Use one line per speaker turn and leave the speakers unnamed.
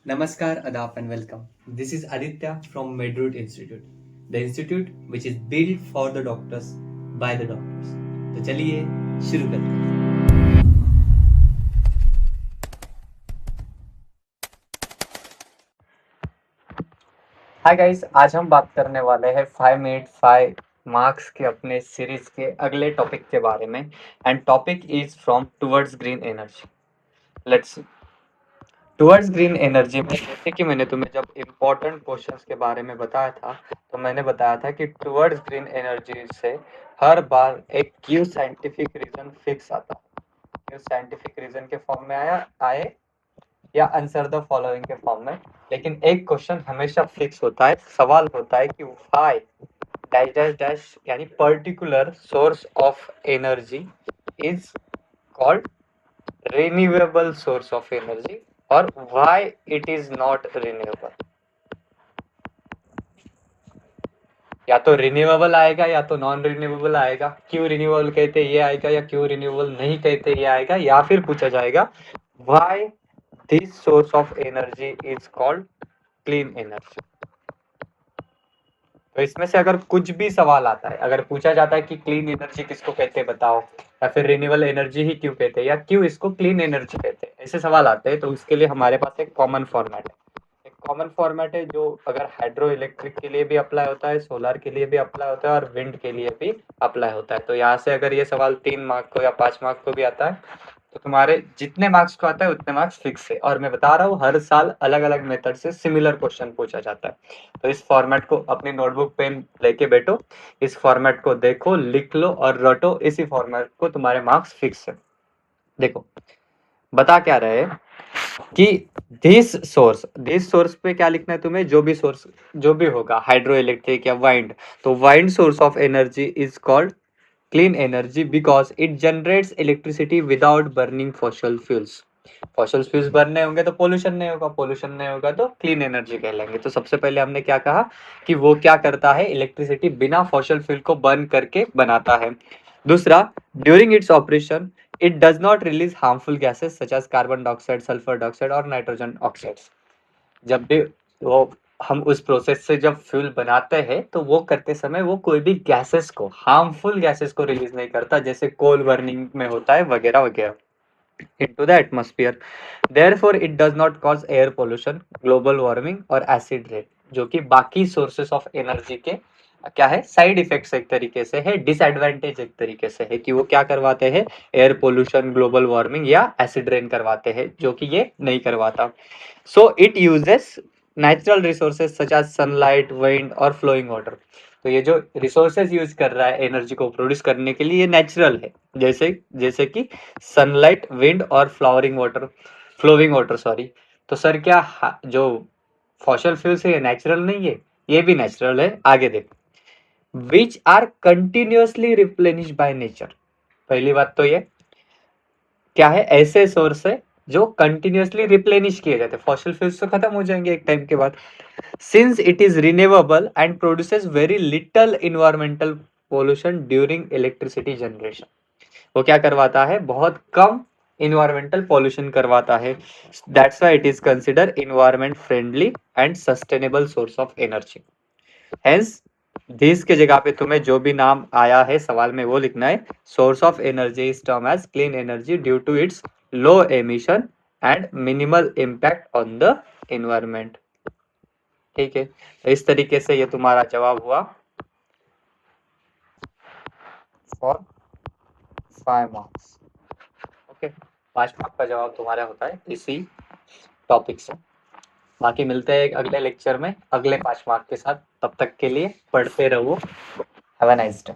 Namaskar, Adap, and welcome. This is Aditya from MedRoot Institute, the institute which is built for the doctors by the doctors. तो चलिए शुरू करते हैं.
Hi guys, आज हम बात करने वाले हैं 5 मिनट 5 मार्क्स के अपने सीरीज के अगले टॉपिक के बारे में. And topic is from towards green energy. Let's see. Towards green energy में जैसे कि मैंने तुम्हें जब इम्पोर्टेंट क्वेश्चंस के बारे में बताया था, तो मैंने बताया था कि टुवर्ड्स ग्रीन एनर्जी से हर बार एक क्यू साइंटिफिक रीजन फिक्स आता है. क्यू साइंटिफिक रीजन के फॉर्म में आए या आंसर द फॉलोइंग के फॉर्म में. लेकिन एक क्वेश्चन हमेशा फिक्स होता है, सवाल होता है कि व्हाई डैश डैश डैश यानी particular source of energy is called renewable source of energy और why it is not renewable. या तो रिन्यूएबल आएगा या तो नॉन रिन्यूएबल आएगा. क्यों रिन्यूएबल कहते ये आएगा या क्यों रिन्यूएबल नहीं कहते ये आएगा. या फिर पूछा जाएगा why this source of energy is called clean energy. तो इसमें से अगर कुछ भी सवाल आता है, अगर पूछा जाता है कि क्लीन एनर्जी किसको कहते हैं बताओ, या फिर रिन्यूएबल एनर्जी ही क्यों कहते हैं, या क्यों इसको क्लीन एनर्जी कहते हैं, ऐसे सवाल आते हैं, तो उसके लिए हमारे पास एक कॉमन फॉर्मेट है. एक कॉमन फॉर्मेट है जो अगर हाइड्रो इलेक्ट्रिक के लिए भी अप्लाई होता है, सोलर के लिए भी अप्लाई होता है और विंड के लिए भी अप्लाई होता है. तो यहाँ से अगर ये सवाल 3 मार्क को या 5 मार्क को भी आता है, तो तुम्हारे जितने मार्क्स को आता है उतने मार्क्स फिक्स है. और मैं बता रहा हूँ हर साल अलग अलग मेथड से सिमिलर क्वेश्चन पूछा जाता है. तो इस फॉर्मेट को अपनी नोटबुक पेन लेके बैठो, इस फॉर्मेट को देखो, लिख लो और रटो. इसी फॉर्मेट को तुम्हारे मार्क्स फिक्स है. देखो बता क्या रहे हैं कि दिस सोर्स पे क्या लिखना है तुम्हें, जो भी होगा हाइड्रो इलेक्ट्रिक या वाइंड, तो wind source of energy is called clean energy because it generates electricity without burning fossil fuels. Fossil fuels burn नहीं होंगे तो पोल्यूशन नहीं होगा, पोल्यूशन नहीं होगा तो क्लीन एनर्जी कहलाएंगे. तो सबसे पहले हमने क्या कहा कि वो क्या करता है, इलेक्ट्रिसिटी बिना फॉसिल फ्यूल को बर्न करके बनाता है. दूसरा, during its operation it does not release harmful gases such as carbon dioxide, sulfur dioxide और नाइट्रोजन ऑक्साइड्स. जब भी वो हम उस प्रोसेस से जब फ्यूल बनाते हैं तो वो करते समय वो कोई भी गैसेस को, हार्मफुल गैसेस को रिलीज नहीं करता, जैसे कोल बर्निंग में होता है वगैरह वगैरह, into the atmosphere. Therefore it does not cause air pollution, global warming और acid rain, जो कि बाकी सोर्सेस ऑफ एनर्जी के क्या है, साइड इफेक्ट्स एक तरीके से है, डिसएडवांटेज एक तरीके से है कि वो क्या करवाते हैं, एयर पोल्यूशन, ग्लोबल वार्मिंग या एसिड रेन करवाते हैं, जो कि ये नहीं करवाता. So it uses natural resources such as sunlight, wind और फ्लोइंग वाटर. तो ये जो रिसोर्सेज यूज कर रहा है एनर्जी को प्रोड्यूस करने के लिए, ये नेचुरल है, जैसे जैसे कि सनलाइट, विंड और फ्लोइंग वाटर सॉरी. तो सर क्या जो फॉसिल फ्यूल्स है ये नेचुरल नहीं है? ये भी नेचुरल है. आगे देख, which are continuously replenish by nature. पहली बात तो ये क्या है, ऐसे सोर्स है जो कंटिन्यूअसली रिप्लेनिश किए जाते हैं. फॉसिल फ्यूल्स तो खत्म हो जाएंगे एक टाइम के बाद. Since it is renewable and produces very little environmental pollution during electricity generation. वो क्या करवाता है, बहुत कम इन्वायरमेंटल पॉल्यूशन करवाता है. That's why it is consider environment friendly and sustainable source of energy. Hence this के जगह पे तुम्हें जो भी नाम आया है सवाल में वो लिखना है. Source of energy is term as clean energy due to its low emission and minimal impact on the environment. ठीक है, इस तरीके से ये तुम्हारा जवाब हुआ फॉर 5 मार्क्स. ओके, 5 मार्क का जवाब तुम्हारा होता है इसी टॉपिक से. बाकी मिलते हैं एक अगले लेक्चर में अगले 5 मार्क के साथ. तब तक के लिए पढ़ते रहो. Have a nice day.